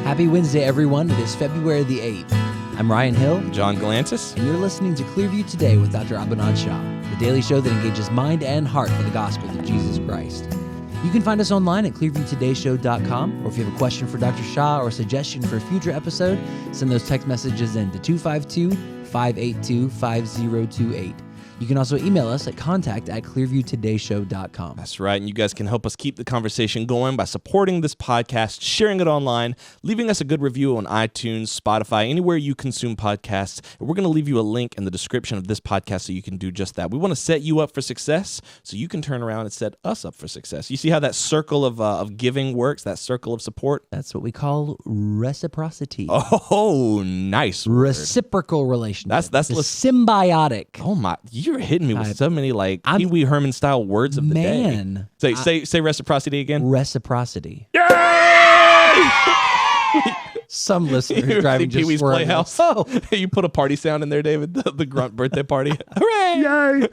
Happy Wednesday, everyone. It is February the 8th. I'm Ryan Hill. I'm John Galantis. And you're listening to Clearview Today with Dr. Shah, the daily show that engages mind and heart for the gospel of Jesus Christ. You can find us online at clearviewtodayshow.com, or if you have a question for Dr. Shah or a suggestion for a future episode, send those text messages in to 252-582-5028. You can also email us at contact@clearviewtodayshow.com. That's right, and you guys can help us keep the conversation going by supporting this podcast, sharing it online, leaving us a good review on iTunes, Spotify, anywhere you consume podcasts. And we're going to leave you a link in the description of this podcast so you can do just that. We want to set you up for success so you can turn around and set us up for success. You see how that circle of giving works, that circle of support? That's what we call reciprocity. Oh, nice word. Reciprocal relationship. That's symbiotic. Oh my, you're hitting me with so many Pee Wee Herman style words of the day. Say reciprocity again. Reciprocity. Yay! Some listeners driving just Pee Wee's Playhouse. Oh, you put a party sound in there, David. The grunt birthday party. Hooray! Yay!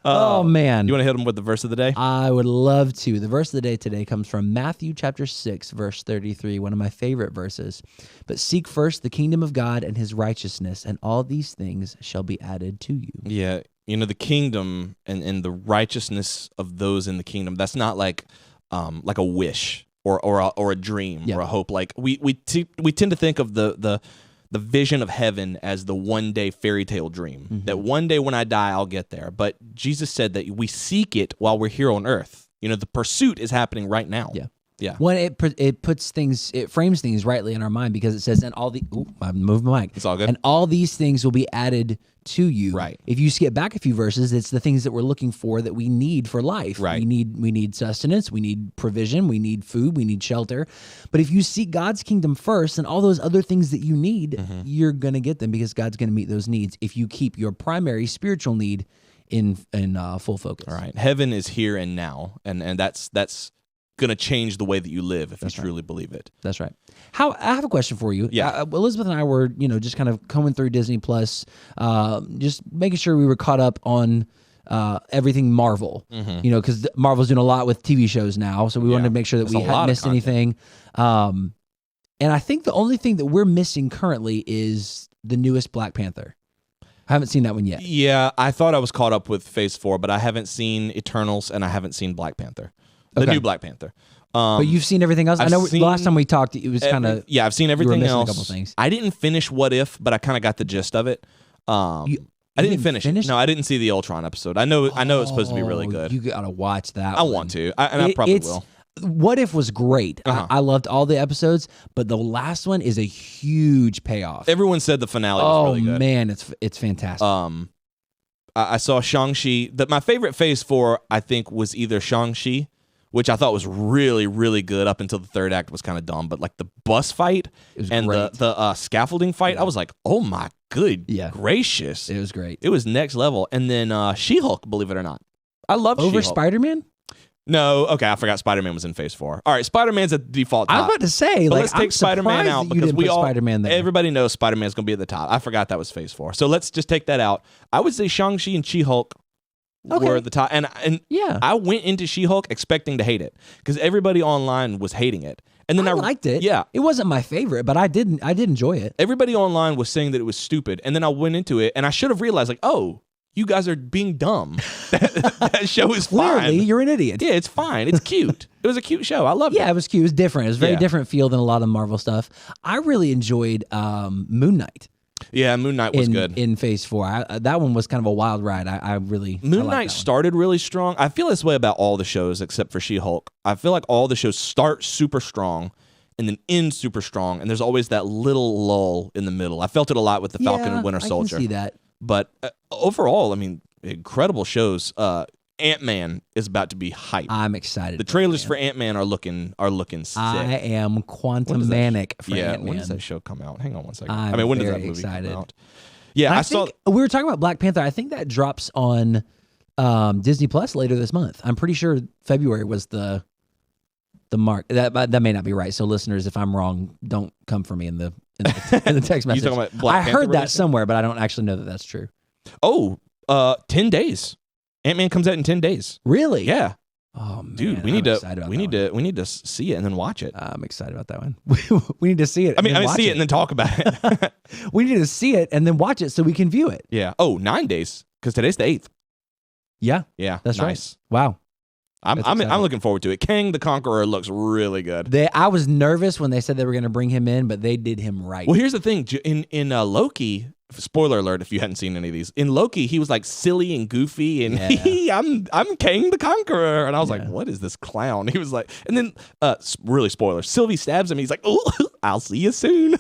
Oh man! You want to hit them with the verse of the day? I would love to. The verse of the day today comes from Matthew chapter 6, verse 33, one of my favorite verses. But seek first the kingdom of God and his righteousness, and all these things shall be added to you. Yeah, the kingdom and the righteousness of those in the kingdom, that's not like a wish or a dream or a hope. Like we tend to think of the vision of heaven as the one-day fairy tale dream, that one day when I die, I'll get there. But Jesus said that we seek it while we're here on earth. The pursuit is happening right now. Yeah. When it frames things rightly in our mind, because it says, and all the, I'm moving my mic. It's all good. And all these things will be added to you. Right. If you skip back a few verses, it's the things that we're looking for that we need for life. Right. We need sustenance, we need provision, we need food, we need shelter. But if you seek God's kingdom first, and all those other things that you need, you're going to get them, because God's going to meet those needs if you keep your primary spiritual need in full focus. All right. Heaven is here and now, and that's going to change the way that you live if you truly believe it. That's right. I have a question for you. Yeah. Elizabeth and I were, just kind of combing through Disney Plus, just making sure we were caught up on everything Marvel, because Marvel's doing a lot with TV shows now, so we wanted to make sure that we hadn't missed anything. And I think the only thing that we're missing currently is the newest Black Panther. I haven't seen that one yet. Yeah, I thought I was caught up with Phase 4, but I haven't seen Eternals and I haven't seen Black Panther. The new Black Panther. But you've seen everything else? I know the last time we talked, it was kind of... Yeah, I've seen everything else. A couple things. I didn't finish What If, but I kind of got the gist of it. I didn't finish it. No, I didn't see the Ultron episode. I know it's supposed to be really good. You got to watch that I want to, and I probably will. What If was great. I loved all the episodes, but the last one is a huge payoff. Everyone said the finale was really good. Oh, man, it's fantastic. I saw Shang-Chi. My favorite Phase 4, I think, was either Shang-Chi, which I thought was really, really good up until the third act was kind of dumb. But like the bus fight and the scaffolding fight, I was like, oh my gracious. It was great. It was next level. And then She-Hulk, believe it or not. I love She-Hulk. Over Spider-Man? No, okay, I forgot Spider-Man was in Phase 4. All right, Spider-Man's at the default top. I was about to say, but let's take Spider-Man out because Spider-Man there. Everybody knows Spider-Man's going to be at the top. I forgot that was Phase 4. So let's just take that out. I would say Shang-Chi and She-Hulk were at the top. And I went into She-Hulk expecting to hate it because everybody online was hating it. And then I liked it. Yeah. It wasn't my favorite, but I did enjoy it. Everybody online was saying that it was stupid. And then I went into it and I should have realized, you guys are being dumb. That show is fine. Clearly, you're an idiot. Yeah, it's fine. It's cute. It was a cute show. I loved it. Yeah, it was cute. It was different. It was a very different feel than a lot of Marvel stuff. I really enjoyed Moon Knight. Yeah, Moon Knight was good. In Phase 4. That one was kind of a wild ride. Moon Knight started really strong. I feel this way about all the shows except for She-Hulk. I feel like all the shows start super strong and then end super strong, and there's always that little lull in the middle. I felt it a lot with the Falcon and Winter Soldier. I can see that. But overall, I mean, incredible shows. Ant-Man is about to be hype. I'm excited. The trailers for Ant-Man are looking sick. I am quantum manic for Ant-Man. When does that show come out? Hang on one second. When does that movie excited. come out? Yeah, I saw. We were talking about Black Panther. I think that drops on Disney Plus later this month. I'm pretty sure February was the mark. That may not be right. So listeners, if I'm wrong, don't come for me in the text message. You talking about Black Panther heard that somewhere, but I don't actually know that that's true. 10 days. Ant-Man comes out in 10 days. Really? Yeah. Oh man, dude, we need to see it and then watch it. I'm excited about that one. We need to see it. I mean, see it and then talk about it. We need to see it and then watch it so we can view it. Yeah. Oh, 9 days because today's the 8th. Yeah. Yeah. That's nice. Right. Wow. I'm looking forward to it. Kang the Conqueror looks really good. I was nervous when they said they were going to bring him in, but they did him right. Well, here's the thing. In Loki, spoiler alert if you hadn't seen any of these, in Loki he was like silly and goofy and I'm Kang the Conqueror, and I was like, what is this clown? He was like, and then really spoiler, Sylvie stabs him. He's like, oh, I'll see you soon.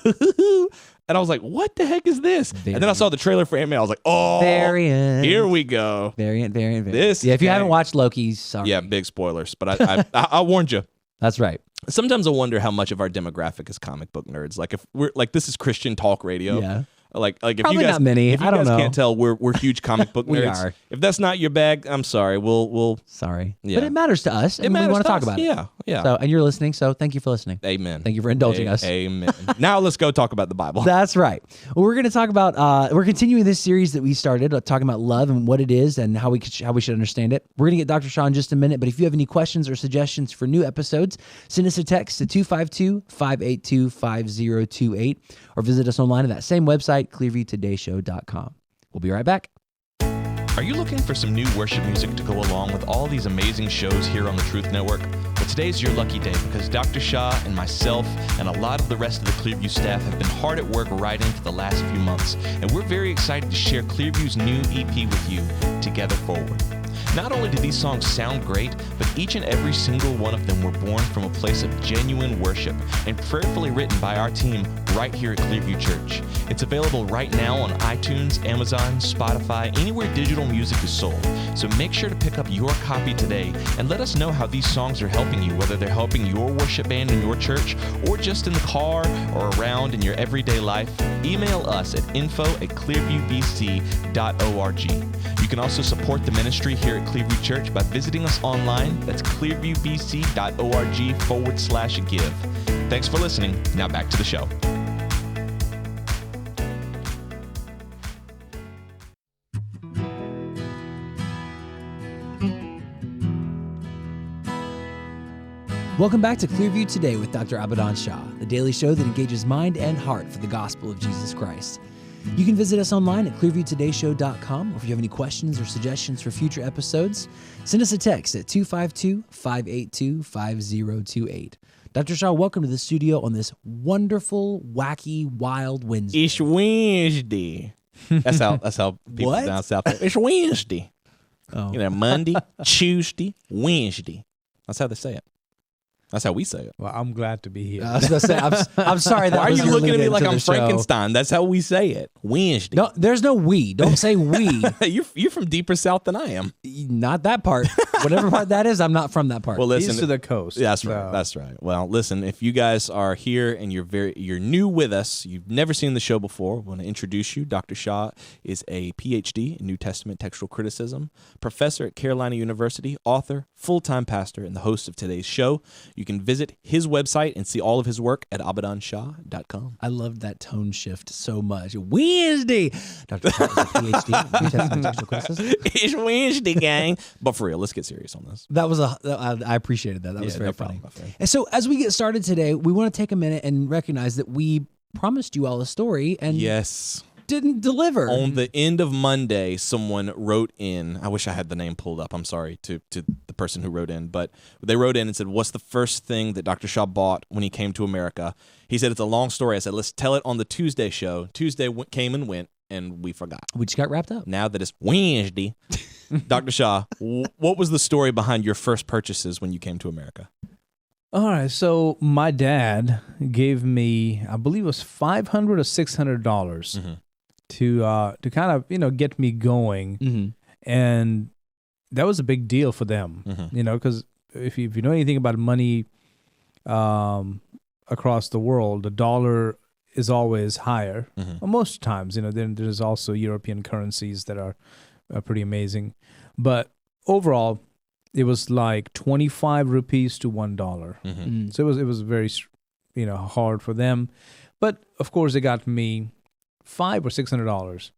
And I was like, what the heck is this? And then I saw the trailer for Ant-Man. I was like, oh, Variant. Here we go. Variant. This. Yeah, if you haven't watched Loki, sorry. Yeah, big spoilers. But I warned you. That's right. Sometimes I wonder how much of our demographic is comic book nerds. Like if we're like, this is Christian talk radio. Yeah. Like if probably you guys, not many. If you I don't guys know. can't tell, we're huge comic book nerds. We are. If that's not your bag, I'm sorry. We'll sorry. Yeah. But it matters to us, and we want to talk about it. Yeah. So, and you're listening, so thank you for listening. Amen. Thank you for indulging us. Amen. Now let's go talk about the Bible. That's right. Well, we're going to talk about. We're continuing this series that we started, talking about love and what it is and how we should understand it. We're going to get Dr. Shah in just a minute, but if you have any questions or suggestions for new episodes, send us a text to 252-582-5028 or visit us online at that same website, clearviewtodayshow.com. We'll be right back. Are you looking for some new worship music to go along with all these amazing shows here on the Truth Network? Well, today's your lucky day because Dr. Shah and myself and a lot of the rest of the Clearview staff have been hard at work writing for the last few months, and we're very excited to share Clearview's new EP with you, Together Forward. Not only do these songs sound great, but each and every single one of them were born from a place of genuine worship and prayerfully written by our team right here at Clearview Church. It's available right now on iTunes, Amazon, Spotify, anywhere digital music is sold. So make sure to pick up your copy today and let us know how these songs are helping you, whether they're helping your worship band in your church or just in the car or around in your everyday life. Email us at info@clearviewbc.org. You can also support the ministry here at Clearview Church by visiting us online. That's clearviewbc.org/give. Thanks for listening. Now back to the show. Welcome back to Clearview Today with Dr. Abadan Shah, the daily show that engages mind and heart for the gospel of Jesus Christ. You can visit us online at clearviewtodayshow.com, or if you have any questions or suggestions for future episodes, send us a text at 252-582-5028. Dr. Shah, welcome to the studio on this wonderful, wacky, wild Wednesday. It's Wednesday. That's how people down south. It's Wednesday. Oh. You know, Monday, Tuesday, Wednesday. That's how they say it. That's how we say it. Well, I'm glad to be here. I was going to say, I'm sorry. That Why are was you your looking at me lead like into I'm the show. Frankenstein? That's how we say it. Wednesday. No, there's no we. Don't say we. You're from deeper south than I am. Not that part. Whatever part that is, I'm not from that part. Well, listen. He's to the coast. Yeah, that's right. That's right. Well, listen, if you guys are here and you're new with us, you've never seen the show before, I want to introduce you. Dr. Shah is a PhD in New Testament textual criticism, professor at Carolina University, author, full-time pastor, and the host of today's show. You can visit his website and see all of his work at abadanshah.com. I loved that tone shift so much. Wednesday. Dr. Shah is a PhD in New Testament textual criticism. It's Wednesday, gang. But for real, let's get serious on this. That was I appreciated that. That was very no funny. problem. And so as we get started today, we want to take a minute and recognize that we promised you all a story and Yes. didn't deliver. On the end of Monday, someone wrote in. I wish I had the name pulled up. I'm sorry to the person who wrote in, but they wrote in and said, "What's the first thing that Dr. Shah bought when he came to America?" He said, "It's a long story." I said, "Let's tell it on the Tuesday show." Tuesday came and went, and we forgot. We just got wrapped up. Now that it's Wednesday, Dr. Shah, what was the story behind your first purchases when you came to America? All right. So my dad gave me, I believe it was $500 or $600 to kind of, get me going. Mm-hmm. And that was a big deal for them, because if you know anything about money across the world, the dollar is always higher. Well, most times, then there's also European currencies that are pretty amazing. But overall, it was like 25 rupees to $1. So it was very, hard for them. But of course, they got me $500 or $600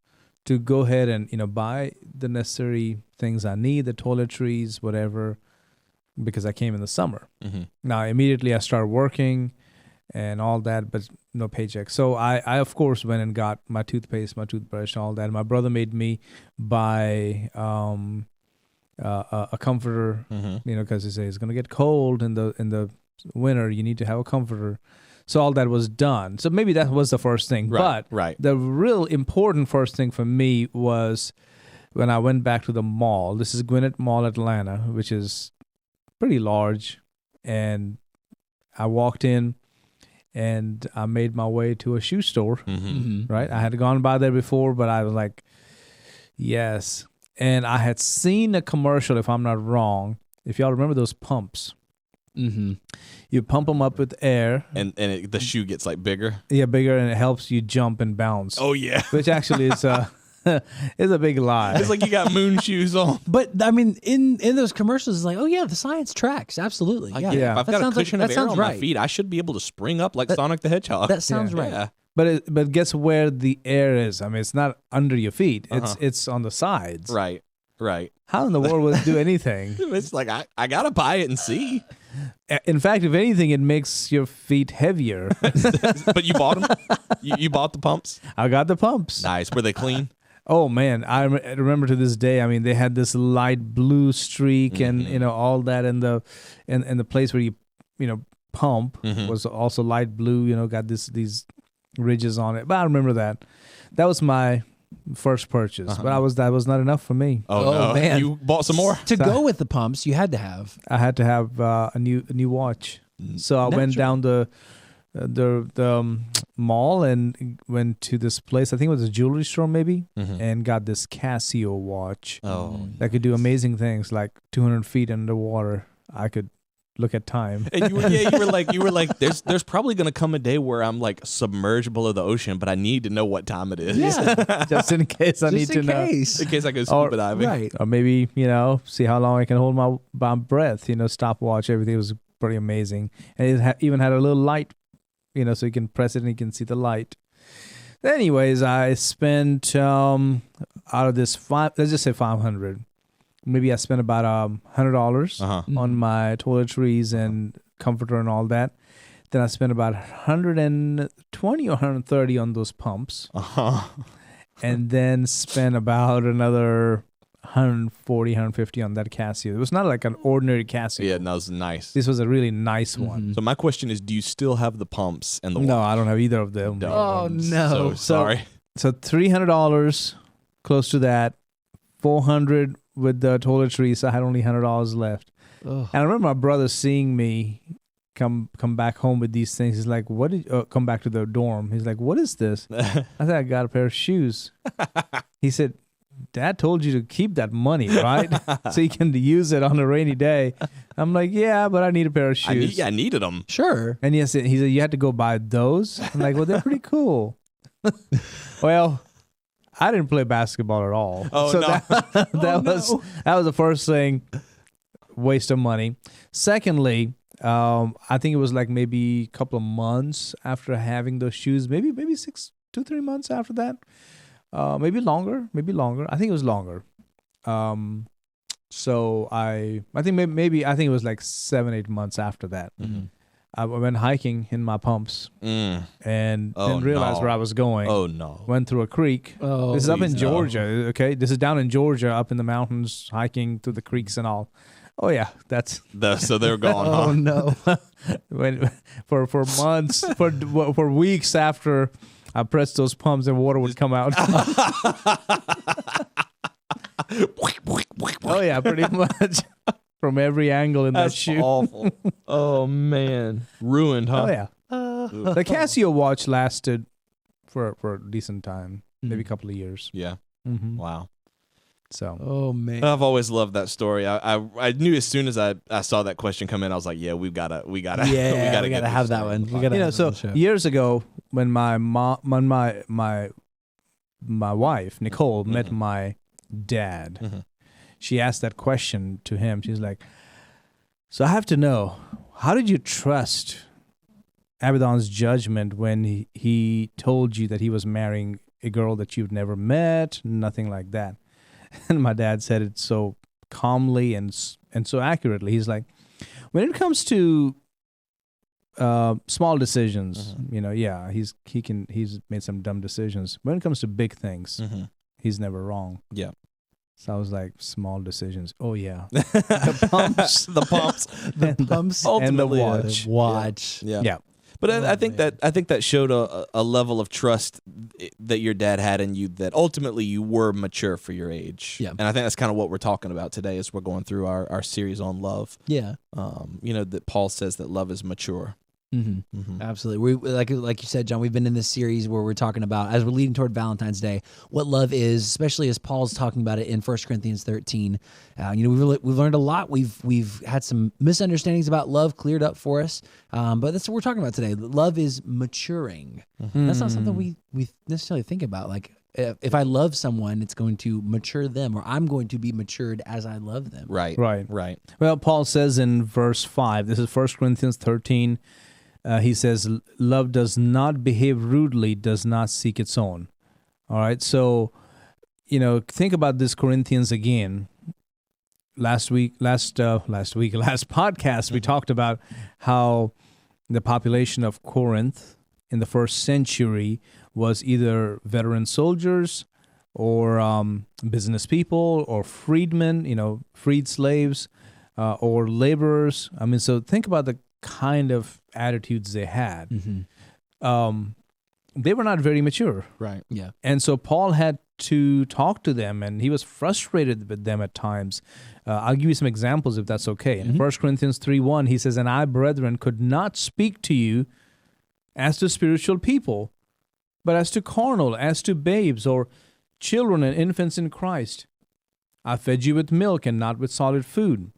to go ahead and buy the necessary things I need, the toiletries, whatever. because I came in the summer. Now, immediately I started working and all that, but no paycheck. So I of course went and got my toothpaste, my toothbrush, and all that. My brother made me buy a comforter, because he said it's gonna get cold in the winter. You need to have a comforter. So all that was done. So maybe that was the first thing. But the real important first thing for me was when I went back to the mall. This is Gwinnett Mall, Atlanta, which is pretty large. And I walked in and I made my way to a shoe store, right? I had gone by there before, but I was like, yes. And I had seen a commercial, if I'm not wrong, if y'all remember those pumps. You pump them up with air, and the shoe gets like bigger. Yeah, bigger, and it helps you jump and bounce. Oh yeah, which actually is is a big lie. It's like you got moon shoes on. But I mean, in those commercials, it's like, oh yeah, the science tracks absolutely. Yeah. If I've got a cushion of air on my feet, I should be able to spring up like Sonic the Hedgehog. That sounds right. Yeah. But guess where the air is? I mean, it's not under your feet. It's on the sides. Right. How in the world would it do anything? It's like I gotta buy it and see. In fact, if anything, it makes your feet heavier. But you bought them? You bought the pumps? I got the pumps. Nice. Were they clean? Oh man, I remember to this day. I mean, they had this light blue streak, and all that, and the place where you pump was also light blue. Got these ridges on it. But I remember that. That was my first purchase, but that was not enough for me. Oh no, man! You bought some more to go with the pumps. You had to have. I had to have a new watch. So I went down the mall and went to this place. I think it was a jewelry store maybe, and got this Casio watch. Oh, that could do amazing things, like 200 feet underwater. I could look at time. And you were like, there's probably gonna come a day where I'm like submerged below the ocean, but I need to know what time it is. Yeah. Just in case I need to know. In case I go scuba diving. Right. Or maybe, see how long I can hold my breath, stopwatch, everything was pretty amazing. And it even had a little light, so you can press it and you can see the light. Anyways, I spent out of this let's just say 500. Maybe I spent about $100 on my toiletries and comforter and all that. Then I spent about 120 or 130 on those pumps. And then spent about another 140, 150 on that Casio. It was not like an ordinary Casio. Yeah, no, it was nice. This was a really nice one. So my question is, do you still have the pumps and the No, I don't have either of them. Oh, no. So sorry. So $300, close to that, $400 with the toiletries. So I had only $100 left. Ugh. And I remember my brother seeing me come back home with these things. He's like, "What did come back to the dorm?" He's like, "What is this?" I said, "I got a pair of shoes." He said, "Dad told you to keep that money, right? So you can use it on a rainy day." I'm like, "Yeah, but I need a pair of shoes." I needed them. Sure. And he said, "You had to go buy those." I'm like, "Well, they're pretty cool." Well, I didn't play basketball at all. Oh, so no. that was the first thing. Waste of money. Secondly, I think it was like maybe a couple of months after having those shoes, maybe 2-3 months after that. Maybe longer. I think it was longer. So I think maybe I think it was like 7-8 months after that. I went hiking in my pumps and didn't realize where I was going. Oh no! Went through a creek. Oh, this is up in no. Georgia. Okay, this is down in Georgia, up in the mountains, hiking through the creeks and all. Oh yeah, that's So they're gone. Oh no! when for months, for weeks after I pressed those pumps, and water would come out. Oh yeah, pretty much from every angle in That's that shoe. Awful. Oh man, ruined, huh? Oh yeah. The Casio watch lasted for a decent time, maybe a couple of years. Yeah. Mm-hmm. Wow. So. Oh man! I've always loved that story. I knew as soon as I saw that question come in, I was like, yeah, we gotta Yeah, we we gotta gotta get have this that story. one. We gotta. You know, have it so on the show. years ago when my wife Nicole met my dad, she asked that question to him. She's like, "So I have to know, how did you trust Abaddon's judgment when he told you that he was marrying a girl that you've never met, nothing like that?" And my dad said it so calmly and so accurately. He's like, When it comes to small decisions, he's made some dumb decisions. When it comes to big things, he's never wrong. Yeah. So I was like, small decisions. Oh yeah, the pumps, the pumps, and the ultimately, watch. Yeah. But I think that showed a level of trust that your dad had in you, that ultimately you were mature for your age. Yeah. And I think that's kind of what we're talking about today as we're going through our series on love. Yeah. That Paul says that love is mature. Absolutely. We like you said, John, we've been in this series where we're talking about, as we're leading toward Valentine's Day, what love is, especially as Paul's talking about it in 1 Corinthians 13. We've learned a lot. We've had some misunderstandings about love cleared up for us. But that's what we're talking about today. Love is maturing. That's not something we necessarily think about. Like, if I love someone, it's going to mature them, or I'm going to be matured as I love them. Right. Well, Paul says in verse 5, this is 1 Corinthians 13, he says, love does not behave rudely, does not seek its own. All right, so, think about this Corinthians again. Last podcast, we talked about how the population of Corinth in the first century was either veteran soldiers or business people or freedmen, freed slaves or laborers. I mean, so think about the kind of attitudes they had. They were not very mature. Right. Yeah. And so Paul had to talk to them, and he was frustrated with them at times. I'll give you some examples if that's okay. In 1 Corinthians 3:1, he says, "And I, brethren, could not speak to you as to spiritual people, but as to carnal, as to babes or children and infants in Christ. I fed you with milk and not with solid food.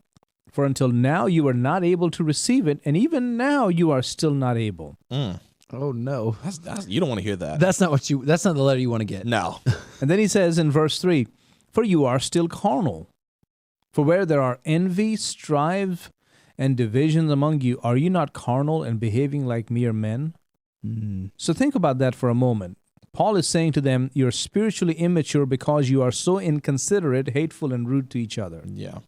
For until now you are not able to receive it, and even now you are still not able." Oh no, You don't want to hear that. that's not the letter you want to get. No. And then he says in verse 3, "For you are still carnal. For where there are envy, strife, and divisions among you, are you not carnal and behaving like mere men?" So think about that for a moment. Paul is saying to them, you're spiritually immature because you are so inconsiderate, hateful, and rude to each other. Yeah.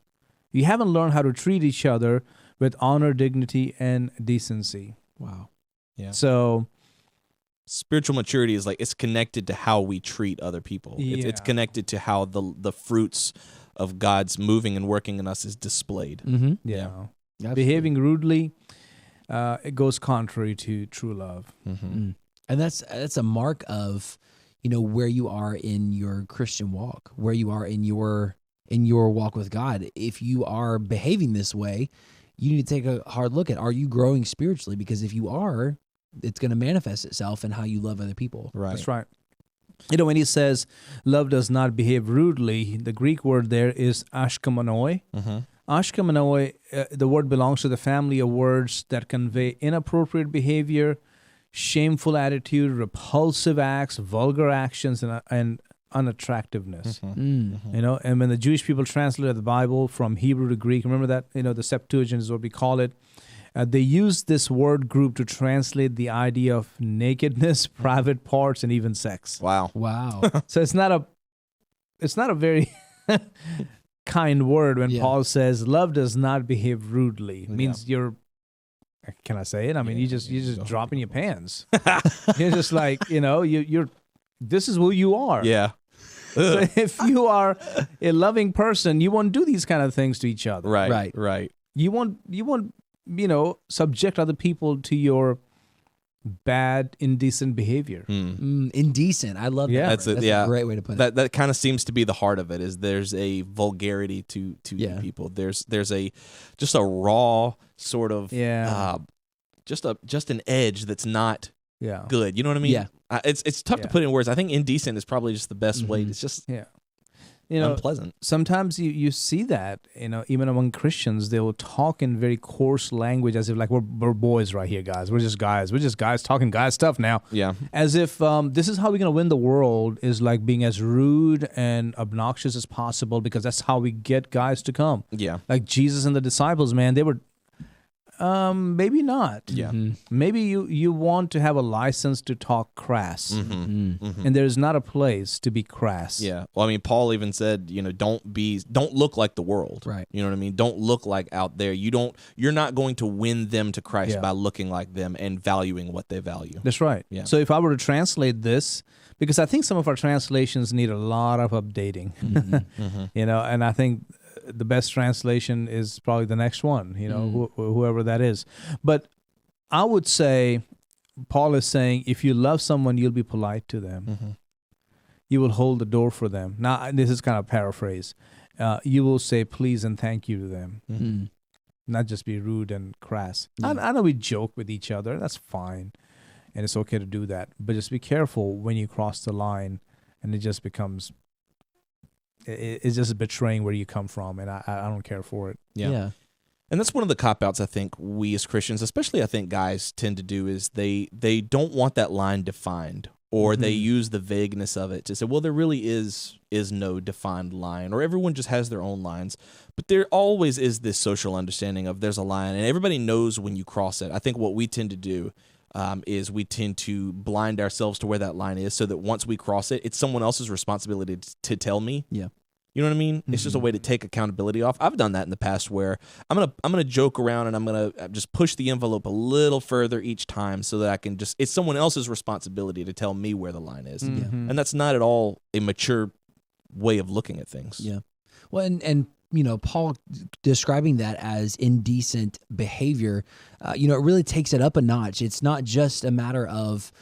You haven't learned how to treat each other with honor, dignity, and decency. Wow. Yeah. So Spiritual maturity is like, it's connected to how we treat other people. It's connected to how the fruits of God's moving and working in us is displayed. yeah. Behaving rudely, it goes contrary to true love. And that's a mark of, where you are in your Christian walk, where you are in your walk with God. If you are behaving this way, you need to take a hard look at, are you growing spiritually? Because if you are, it's going to manifest itself in how you love other people. Right. That's right. When he says love does not behave rudely, the Greek word there is ashkamonoi. Ashkamonoi, the word belongs to the family of words that convey inappropriate behavior, shameful attitude, repulsive acts, vulgar actions, and unattractiveness. And when the Jewish people translated the Bible from Hebrew to Greek, remember that, the Septuagint is what we call it. They use this word group to translate the idea of nakedness, private parts, and even sex. Wow. So it's not a very kind word when Paul says love does not behave rudely. It means you're, can I say it? I mean, you're just dropping your pants. You're just like, you're this is who you are. Yeah. So if you are a loving person, you won't do these kind of things to each other. Right. You won't subject other people to your bad, indecent behavior. Indecent. I love that. Yeah. That's a great way to put it. That kind of seems to be the heart of it. Is there's a vulgarity to people. There's just a raw sort of just an edge that's not good. You know what I mean? Yeah. It's tough to put in words. I think indecent is probably just the best way. It's just unpleasant. Sometimes you see that, even among Christians, they will talk in very coarse language as if like we're boys right here, guys. We're just guys talking guy stuff now. Yeah. As if this is how we're going to win the world, is like being as rude and obnoxious as possible because that's how we get guys to come. Yeah. Like Jesus and the disciples, man, they were Maybe not. Yeah. Maybe you want to have a license to talk crass, and there's not a place to be crass. Yeah. Well, I mean, Paul even said, don't look like the world. Right. You know what I mean? Don't look like out there. You're not going to win them to Christ by looking like them and valuing what they value. That's right. Yeah. So if I were to translate this, because I think some of our translations need a lot of updating, and I think the best translation is probably the next one, whoever that is. But I would say, Paul is saying, if you love someone, you'll be polite to them. You will hold the door for them. Now, this is kind of a paraphrase. You will say please and thank you to them, not just be rude and crass. I know we joke with each other. That's fine. And it's okay to do that. But just be careful when you cross the line and it just becomes... It's just betraying where you come from, and I don't care for it. Yeah. And that's one of the cop-outs I think we as Christians, especially I think guys, tend to do is they don't want that line defined, or they use the vagueness of it to say, well, there really is no defined line, or everyone just has their own lines. But there always is this social understanding of there's a line, and everybody knows when you cross it. I think what we tend to do is we tend to blind ourselves to where that line is, so that once we cross it, it's someone else's responsibility to tell me. Yeah. You know what I mean? It's just a way to take accountability off. I've done that in the past where I'm gonna joke around and I'm gonna just push the envelope a little further each time so that I can it's someone else's responsibility to tell me where the line is. And that's not at all a mature way of looking at things. Yeah. Well, and Paul describing that as indecent behavior, it really takes it up a notch. It's not just a matter of,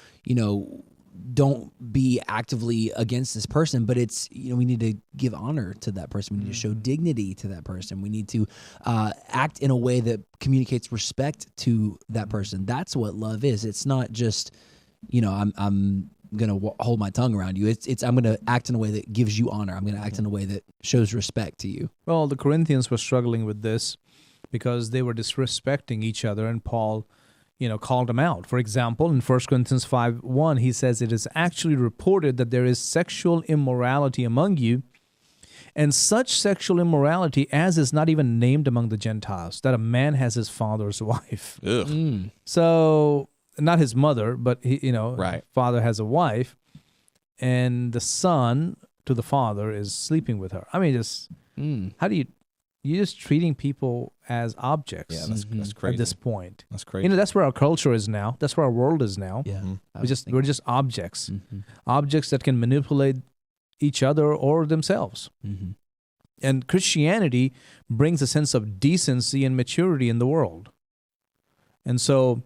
don't be actively against this person, but it's, we need to give honor to that person. We need to show dignity to that person. We need to act in a way that communicates respect to that person. That's what love is. It's not just, I'm going to hold my tongue around you. It's I'm going to act in a way that gives you honor. I'm going to act in a way that shows respect to you. Well, the Corinthians were struggling with this because they were disrespecting each other, and Paul called them out. For example, in 1 Corinthians 5:1, he says, it is actually reported that there is sexual immorality among you, and such sexual immorality as is not even named among the Gentiles, that a man has his father's wife. So, not his mother, but father has a wife, and the son to the father is sleeping with her. I mean, just how do you're just treating people as objects. Yeah, that's crazy. At this point. That's crazy. That's where our culture is now. That's where our world is now. Yeah. We're just objects. Objects that can manipulate each other or themselves. And Christianity brings a sense of decency and maturity in the world. And so,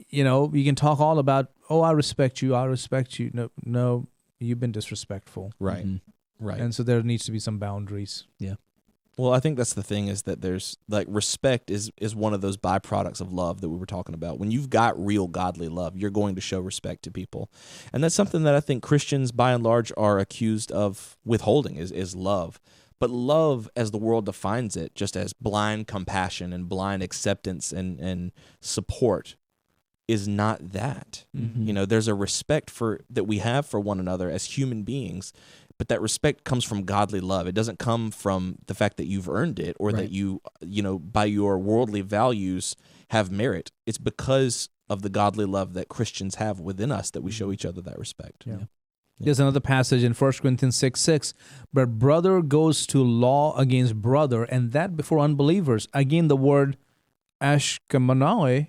you can talk all about, I respect you. No, you've been disrespectful. Right. Right. And so there needs to be some boundaries. Yeah. Well, I think that's the thing, is that there's respect is one of those byproducts of love that we were talking about. When you've got real godly love, you're going to show respect to people. And that's something that I think Christians by and large are accused of withholding is love. But love, as the world defines it, just as blind compassion and blind acceptance and support, is not that. There's a respect that we have for one another as human beings. But that respect comes from godly love. It doesn't come from the fact that you've earned it or that you by your worldly values have merit. It's because of the godly love that Christians have within us that we show each other that respect. Yeah. There's another passage in 1 Corinthians 6:6, but brother goes to law against brother, and that before unbelievers. Again, the word ashkemonoi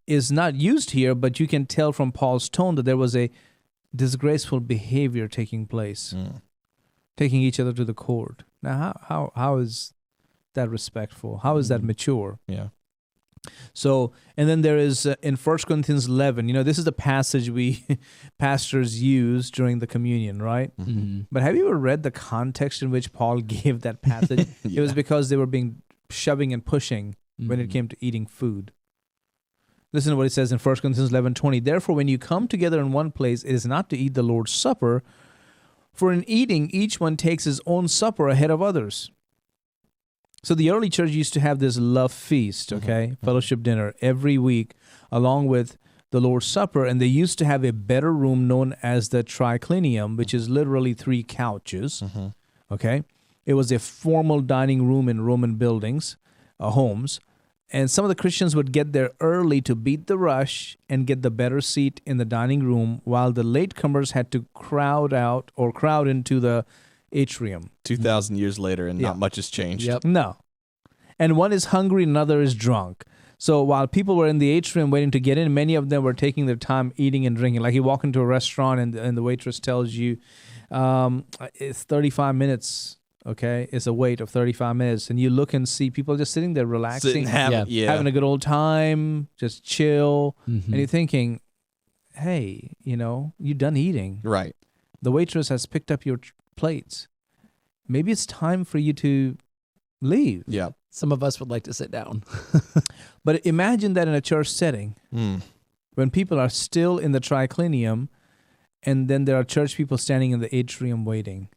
is not used here, but you can tell from Paul's tone that there was a disgraceful behavior taking place, taking each other to the court. Now, how is that respectful? How is that mature? Yeah. So, and then there is in 1 Corinthians 11, this is the passage we pastors use during the communion, right? But have you ever read the context in which Paul gave that passage? It was because they were being shoving and pushing when it came to eating food. Listen to what it says in 1 Corinthians 11:20. Therefore, when you come together in one place, it is not to eat the Lord's Supper, for in eating, each one takes his own supper ahead of others. So the early church used to have this love feast, fellowship dinner every week, along with the Lord's Supper, and they used to have a better room known as the triclinium, which is literally 3 couches, okay? It was a formal dining room in Roman buildings, homes, And some of the Christians would get there early to beat the rush and get the better seat in the dining room, while the latecomers had to crowd into the atrium. 2,000 years later, and not much has changed. Yep. No. And one is hungry, another is drunk. So while people were in the atrium waiting to get in, many of them were taking their time eating and drinking. Like you walk into a restaurant and the waitress tells you, it's 35 minutes. Okay, it's a wait of 35 minutes, and you look and see people just sitting there relaxing, having a good old time, just chill, and you're thinking, hey, you're done eating. Right. The waitress has picked up your plates. Maybe it's time for you to leave. Yeah. Some of us would like to sit down. But imagine that in a church setting, when people are still in the triclinium, and then there are church people standing in the atrium waiting.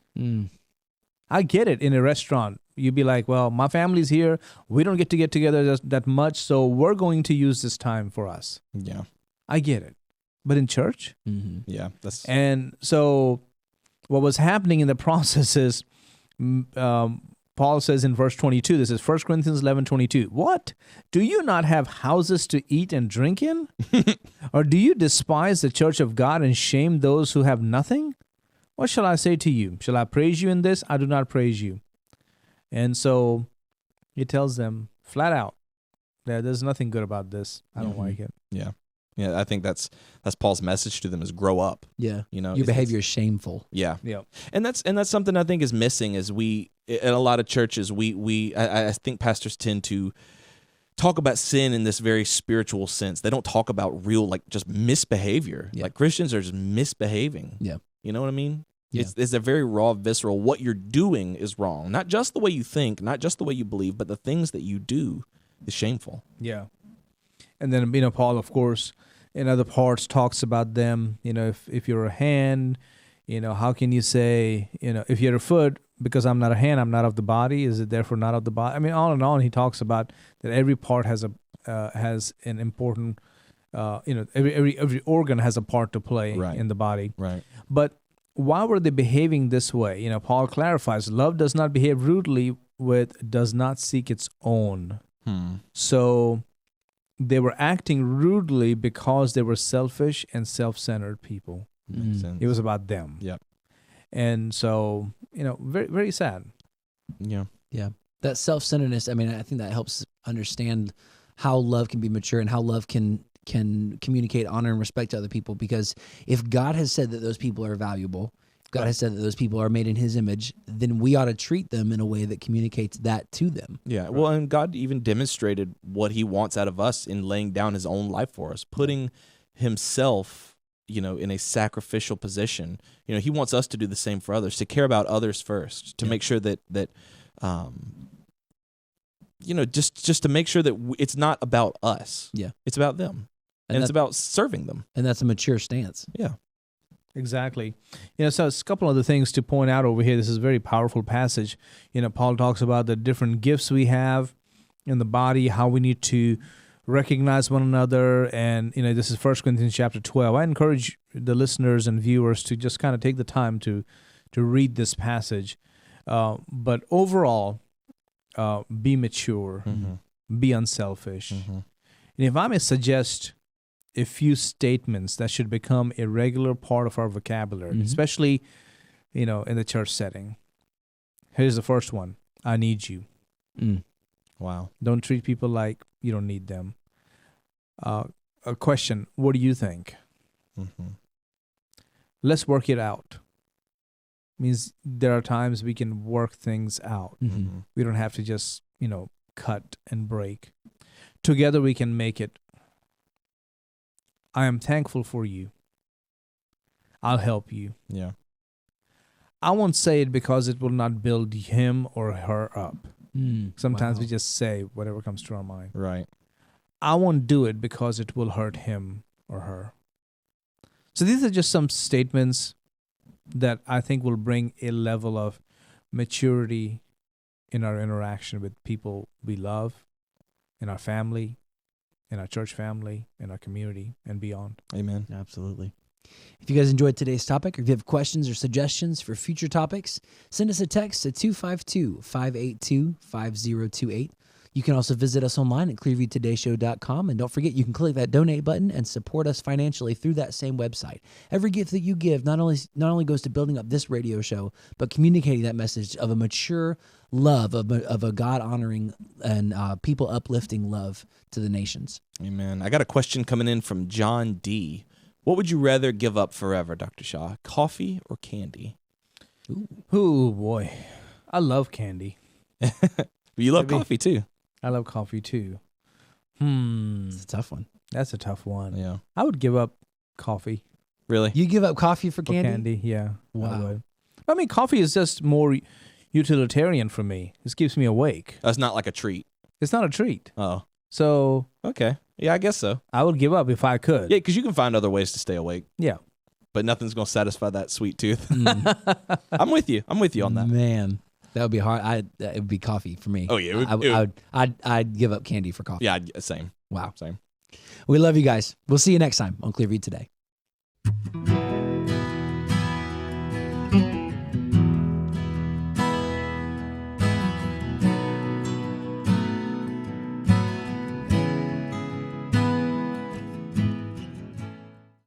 I get it. In a restaurant, you'd be like, well, my family's here. We don't get together that much, so we're going to use this time for us. Yeah. I get it. But in church? Yeah. And so what was happening in the process is, Paul says in verse 22, this is 1 Corinthians 11:22. What? Do you not have houses to eat and drink in? Or do you despise the church of God and shame those who have nothing? What shall I say to you? Shall I praise you in this? I do not praise you. And so he tells them flat out that there's nothing good about this. I don't like it. Yeah. Yeah, I think that's Paul's message to them is grow up. Yeah. Your behavior is shameful. Yeah. Yeah. And that's something I think is missing is in a lot of churches I think pastors tend to talk about sin in this very spiritual sense. They don't talk about real just misbehavior. Yeah. Like Christians are just misbehaving. Yeah. You know what I mean? Yeah. It's a very raw, visceral. What you're doing is wrong. Not just the way you think, not just the way you believe, but the things that you do is shameful. Yeah. And then, Paul, of course, in other parts talks about them, if you're a hand, how can you say, if you're a foot, because I'm not a hand, I'm not of the body, is it therefore not of the body? I mean, on and on, he talks about that every part has an important, every organ has a part to play in the body. Right. But why were they behaving this way? Paul clarifies, love does not behave rudely does not seek its own. So they were acting rudely because they were selfish and self-centered people. Makes sense. It was about them. Yep. And so, very, very sad. Yeah. Yeah. That self-centeredness, I think that helps understand how love can be mature and how love can communicate honor and respect to other people. Because if God has said that those people are valuable, God has said that those people are made in his image, then we ought to treat them in a way that communicates that to them. Yeah. Well, and God even demonstrated what he wants out of us in laying down his own life for us, putting himself, in a sacrificial position. He wants us to do the same for others, to care about others first, to make sure that just to make sure that it's not about us. Yeah. It's about them. And it's about serving them. And that's a mature stance. Yeah. Exactly. So it's a couple other things to point out over here. This is a very powerful passage. Paul talks about the different gifts we have in the body, how we need to recognize one another. And, this is 1 Corinthians chapter 12. I encourage the listeners and viewers to just kind of take the time to read this passage. But overall, be mature, be unselfish. And if I may suggest a few statements that should become a regular part of our vocabulary, especially, in the church setting. Here's the first one. I need you. Wow. Don't treat people like you don't need them. A question, what do you think? Let's work it out. Means there are times we can work things out. We don't have to just, cut and break. Together we can make it. I am thankful for you. I'll help you. Yeah. I won't say it because it will not build him or her up. Sometimes we just say whatever comes to our mind. Right. I won't do it because it will hurt him or her. So these are just some statements that I think will bring a level of maturity in our interaction with people we love, in our family, in our church family, in our community, and beyond. Amen. Absolutely. If you guys enjoyed today's topic, or if you have questions or suggestions for future topics, send us a text to 252-582-5028. You can also visit us online at clearviewtodayshow.com. And don't forget, you can click that donate button and support us financially through that same website. Every gift that you give not only goes to building up this radio show, but communicating that message of a mature love, of a God-honoring and people uplifting love to the nations. Amen. I got a question coming in from John D. What would you rather give up forever, Dr. Shah? Coffee or candy? Ooh, boy. I love candy. You love coffee too. I love coffee too. It's a tough one. That's a tough one. Yeah. I would give up coffee. Really? You give up coffee for candy? Candy, yeah. Wow. I would. I mean, coffee is just more utilitarian for me. This keeps me awake. That's not like a treat. It's not a treat. Oh. So Okay. Yeah, I guess so. I would give up if I could. Yeah, because you can find other ways to stay awake. Yeah. But nothing's going to satisfy that sweet tooth. I'm with you. I'm with you on that. Man, that would be hard. It would be coffee for me. Oh, yeah. I'd give up candy for coffee. Yeah, same. Wow. Same. We love you guys. We'll see you next time on Clearview Today.